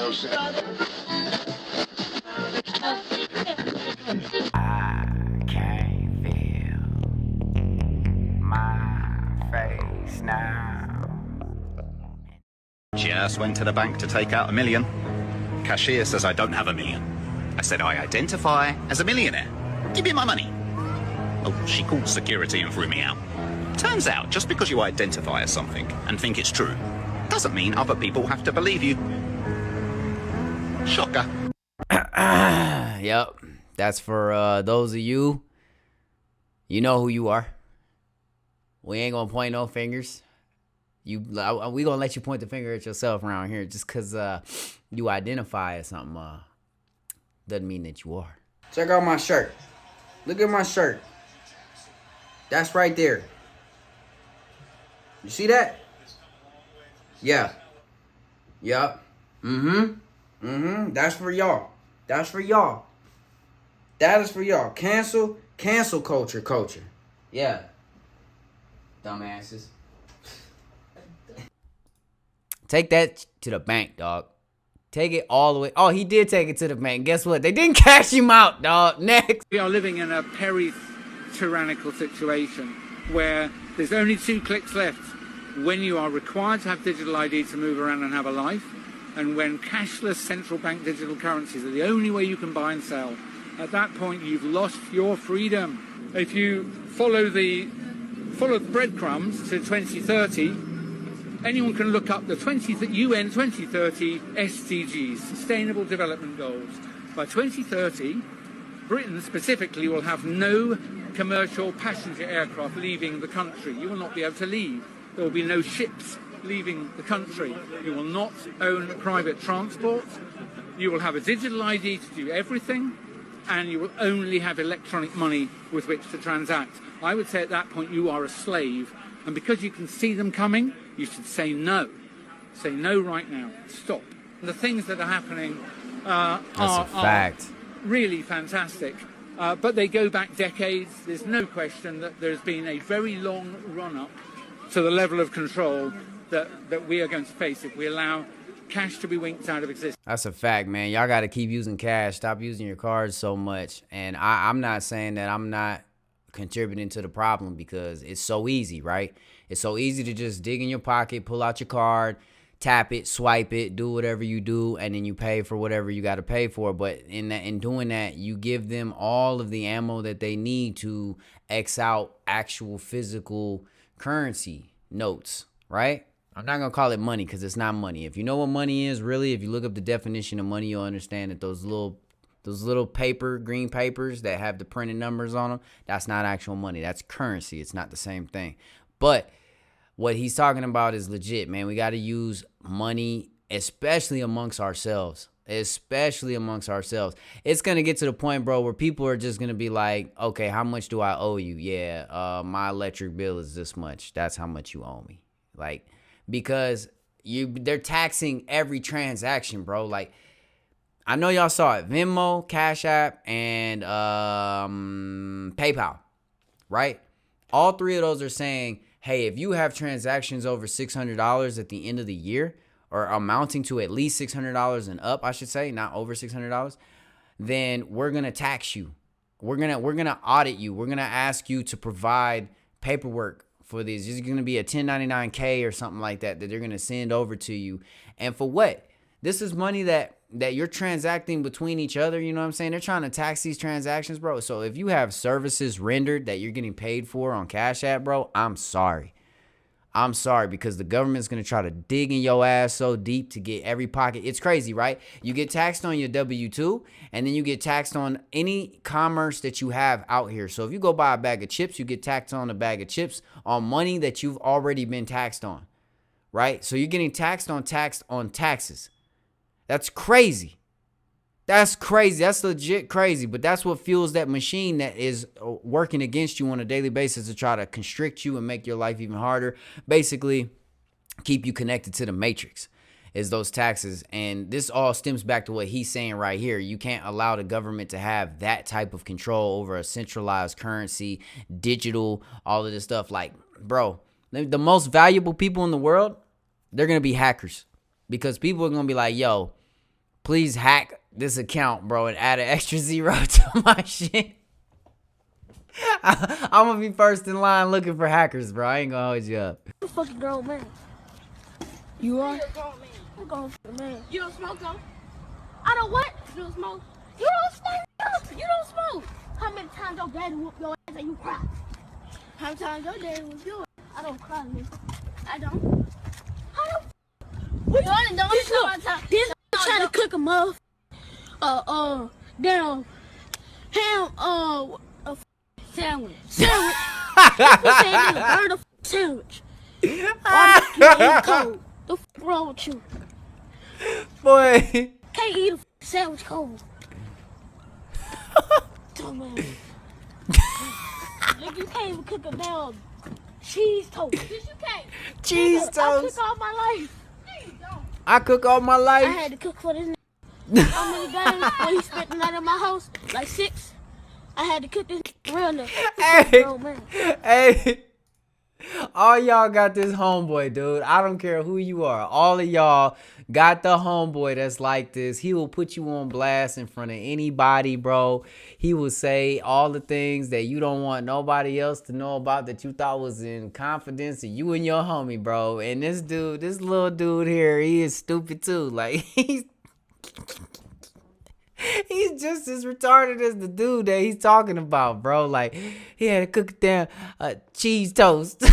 I can't feel my face now. Just went to the bank to take out $1 million. Cashier says I don't have $1 million. I said I identify as a millionaire. Give me my money. Oh, she called security and threw me out. Turns out, just because you identify as something and think it's true, doesn't mean other people have to believe you. Shocker. Yep. That's for those of you. You know who you are. We ain't gonna point no fingers. We gonna let you point the finger at yourself around here. Just cause you identify as something doesn't mean that you are. Check out my shirt. Look at my shirt. That's right there. You see that? Yeah. Yup. That's for y'all. That's for y'all. That is for y'all. Cancel culture. Yeah. Dumbasses. Take that to the bank, dog. Take it all the way. Oh, he did take it to the bank. Guess what? They didn't cash him out, dog. Next. We are living in a peri-tyrannical situation where there's only 2 clicks left when you are required to have digital ID to move around and have a life, and when cashless central bank digital currencies are the only way you can buy and sell. At that point, you've lost your freedom. If you follow the breadcrumbs to 2030, anyone can look up the UN 2030 SDGs, Sustainable Development Goals. By 2030, Britain specifically will have no commercial passenger aircraft leaving the country. You will not be able to leave. There will be no ships leaving the country. You will not own private transport. You will have a digital ID to do everything, and you will only have electronic money with which to transact. I would say at that point you are a slave, and because you can see them coming, you should say no. Say no right now. Stop. The things that are happening are really fantastic, but they go back decades. There's no question that there's been a very long run-up to the level of control that we are going to face if we allow cash to be winked out of existence. That's a fact, man. Y'all got to keep using cash. Stop using your cards so much. And I'm not saying that I'm not contributing to the problem, because it's so easy, right? It's so easy to just dig in your pocket, pull out your card, tap it, swipe it, do whatever you do, and then you pay for whatever you got to pay for. But in doing that, you give them all of the ammo that they need to X out actual physical currency notes, right? I'm not going to call it money, because it's not money. If you know what money is, really, if you look up the definition of money, you'll understand that those little green papers that have the printed numbers on them, that's not actual money. That's currency. It's not the same thing. But what he's talking about is legit, man. We got to use money, especially amongst ourselves. It's going to get to the point, bro, where people are just going to be like, okay, how much do I owe you? Yeah, my electric bill is this much. That's how much you owe me. Like, because they're taxing every transaction, bro. Like, I know y'all saw it. Venmo, Cash App, and PayPal, right? All 3 of those are saying, hey, if you have transactions over $600 at the end of the year, or amounting to at least $600 and up, I should say, not over $600, then we're going to tax you. We're going to audit you. We're going to ask you to provide paperwork for these. There's going to be a 1099K or something like that they're going to send over to you. And for what? This is money that you're transacting between each other. You know what I'm saying? They're trying to tax these transactions, bro. So if you have services rendered that you're getting paid for on Cash App, bro, I'm sorry. Because the government's going to try to dig in your ass so deep to get every pocket. It's crazy, right? You get taxed on your W-2, and then you get taxed on any commerce that you have out here. So if you go buy a bag of chips, you get taxed on a bag of chips on money that you've already been taxed on, right? So you're getting taxed on taxes. That's crazy. That's legit crazy. But that's what fuels that machine that is working against you on a daily basis to try to constrict you and make your life even harder. Basically, keep you connected to the matrix is those taxes. And this all stems back to what he's saying right here. You can't allow the government to have that type of control over a centralized currency, digital, all of this stuff. Like, bro, the most valuable people in the world, they're going to be hackers. Because people are going to be like, yo, please hack this account, bro, and add an extra 0 to my shit. I'm gonna be first in line looking for hackers, bro. I ain't gonna hold you up. You a fucking grown man. You are? You're a grown man. I'm a grown fucking man. You don't smoke, though? I don't what? You don't smoke? You don't smoke? You don't smoke. How many times your daddy whoop your ass and you cry? How many times your daddy whoop your ass? I don't cry, nigga. I don't. What you only don't this trying to cook a muff. Damn. Ham, a sandwich. Sandwich. You saying a bird of sandwich. Why the fuck you eat cold? The fuck wrong with you? Boy. Can't eat a sandwich cold. Dumbass. Like you can't even cook a damn cheese toast. Yes, you can't. Cheese Nigga, I toast. cook all my life. No, you don't. I cook all my I life. had to cook for this nigga. How many days when he spent the night at my house? Like 6. I had to cook this real nigga. Hey. Oh, man. Hey. All y'all got this homeboy, dude. I don't care who you are. All of y'all got the homeboy that's like this. He will put you on blast in front of anybody, bro. He will say all the things that you don't want nobody else to know about that you thought was in confidence of you and your homie, bro. And this dude, this little dude here, he is stupid too. Like, he's just as retarded as the dude that he's talking about, bro. Like, he had to cook a damn cheese toast.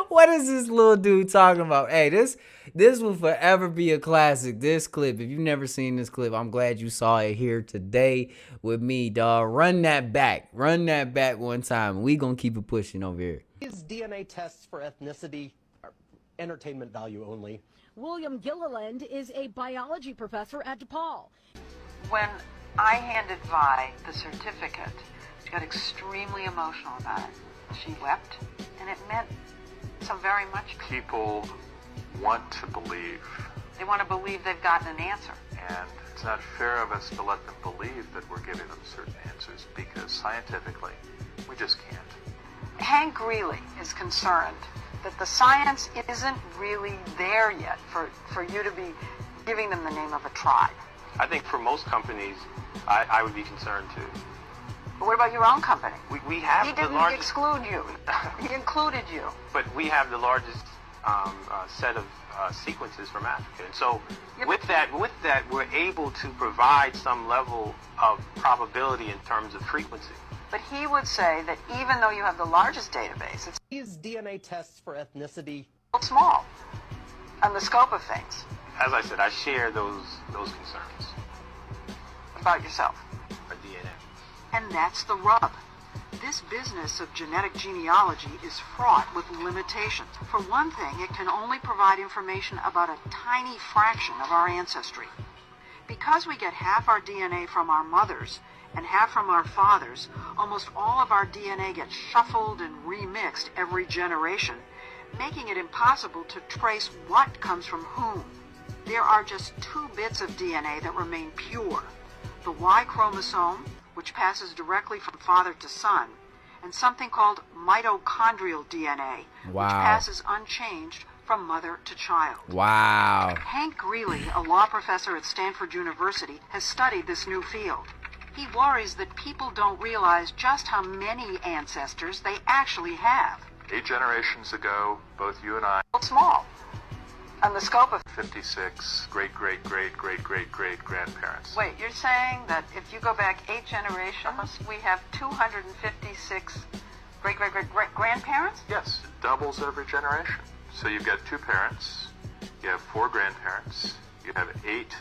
What is this little dude talking about? Hey, this will forever be a classic. This clip, if you've never seen this clip, I'm glad you saw it here today with me, dog. Run that back. Run that back one time. We gonna keep it pushing over here. Is DNA tests for ethnicity are entertainment value only? William Gilliland is a biology professor at DePaul. When I handed Vi the certificate, she got extremely emotional about it. She wept, and it meant so very much. People want to believe. They want to believe they've gotten an answer. And it's not fair of us to let them believe that we're giving them certain answers because scientifically, we just can't. Hank Greeley is concerned that the science isn't really there yet for you to be giving them the name of a tribe. I think for most companies, I would be concerned too. But what about your own company? We have He the didn't largest, exclude you. He included you. but we have the largest set of sequences from Africa. And so Yep. with that, we're able to provide some level of probability in terms of frequency. But he would say that even though you have the largest database, it's Is DNA tests for ethnicity? still small on the scope of things As I said, I share those concerns. about yourself. Our DNA. And that's the rub. This business of genetic genealogy is fraught with limitations. For one thing, it can only provide information about a tiny fraction of our ancestry. Because we get half our DNA from our mothers and half from our fathers, almost all of our DNA gets shuffled and remixed every generation, making it impossible to trace what comes from whom. There are just 2 bits of DNA that remain pure: the Y chromosome, which passes directly from father to son, and something called mitochondrial DNA, Wow. which passes unchanged from mother to child. Wow. Hank Greeley, a law professor at Stanford University, has studied this new field. He worries that people don't realize just how many ancestors they actually have. 8 generations ago, both you and I, Small on the scope of... 56 great-great-great-great-great-grandparents. Wait, you're saying that if you go back 8 generations, we have 256 great-great-great-grandparents? Yes, it doubles every generation. So you've got 2 parents, you have 4 grandparents, you have 8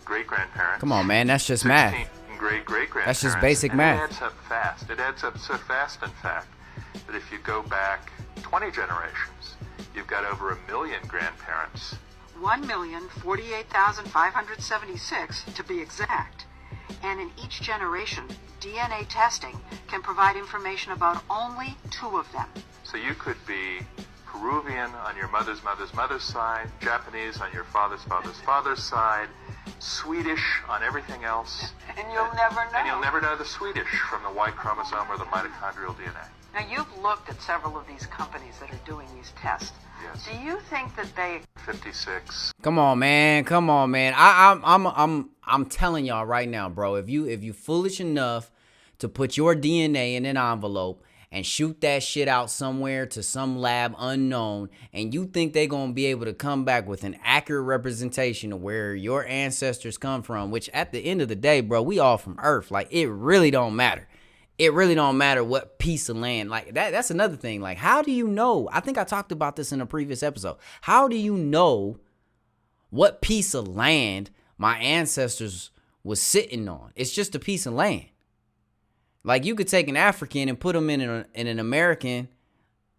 great-grandparents. Come on, man. That's just 16 math. great-great-grandparents. That's just basic and math. It adds up fast. It adds up so fast, in fact, that if you go back 20 generations, you've got over 1 million grandparents. 1,048,576 to be exact. And in each generation, DNA testing can provide information about only 2 of them. So you could be Peruvian on your mother's side, Japanese on your father's side, Swedish on everything else. And you'll never know. And you'll never know the Swedish from the Y chromosome or the mitochondrial DNA. Now, you've looked at several of these companies that are doing these tests. Yes. Do you think that they 1956. Come on, man. I'm telling y'all right now, bro. If you foolish enough to put your DNA in an envelope and shoot that shit out somewhere to some lab unknown, and you think they're gonna be able to come back with an accurate representation of where your ancestors come from, which at the end of the day, bro, we all from Earth. Like, it really don't matter. It really don't matter what piece of land. Like, that's another thing. Like, how do you know? I think I talked about this in a previous episode. How do you know what piece of land my ancestors was sitting on? It's just a piece of land. Like, you could take an African and put them in an American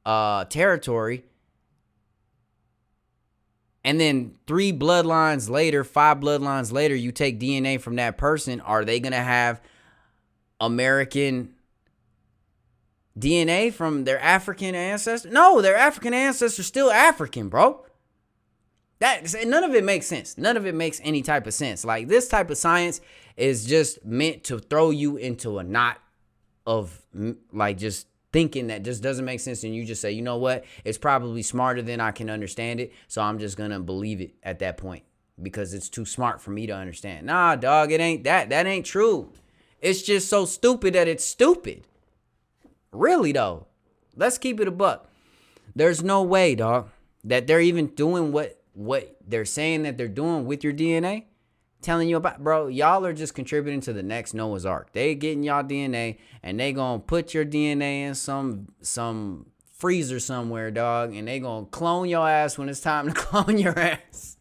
territory, and then 3 bloodlines later, 5 bloodlines later, you take DNA from that person. Are they going to have American DNA from their African ancestors? No, their African ancestors still African, bro. None of it makes sense. None of it makes any type of sense. Like, this type of science is just meant to throw you into a knot of, like, just thinking that just doesn't make sense, and you just say, you know what, it's probably smarter than I can understand it, so I'm just gonna believe it at that point because it's too smart for me to understand. Nah, dog, it ain't that ain't true. It's just so stupid that it's stupid. Really, though, let's keep it a buck. There's no way, dog, that they're even doing what they're saying that they're doing with your DNA, telling you about. Bro, y'all are just contributing to the next Noah's Ark. They getting y'all DNA, and they gonna put your DNA in some freezer somewhere, dog, and they gonna clone your ass when it's time to clone your ass.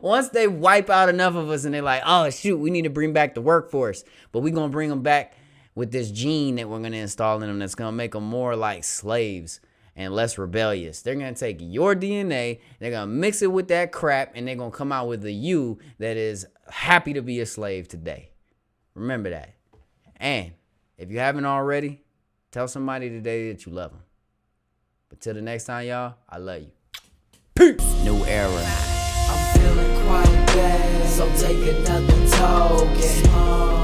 Once they wipe out enough of us and they're like, oh, shoot, we need to bring back the workforce, but we gonna bring them back with this gene that we're gonna install in them that's gonna make them more like slaves and less rebellious. They're going to take your DNA, they're going to mix it with that crap, and they're going to come out with a you that is happy to be a slave today. Remember that. And if you haven't already, tell somebody today that you love them. But till the next time, y'all, I love you. Peace. New era. I'm feeling quite bad, so take another token.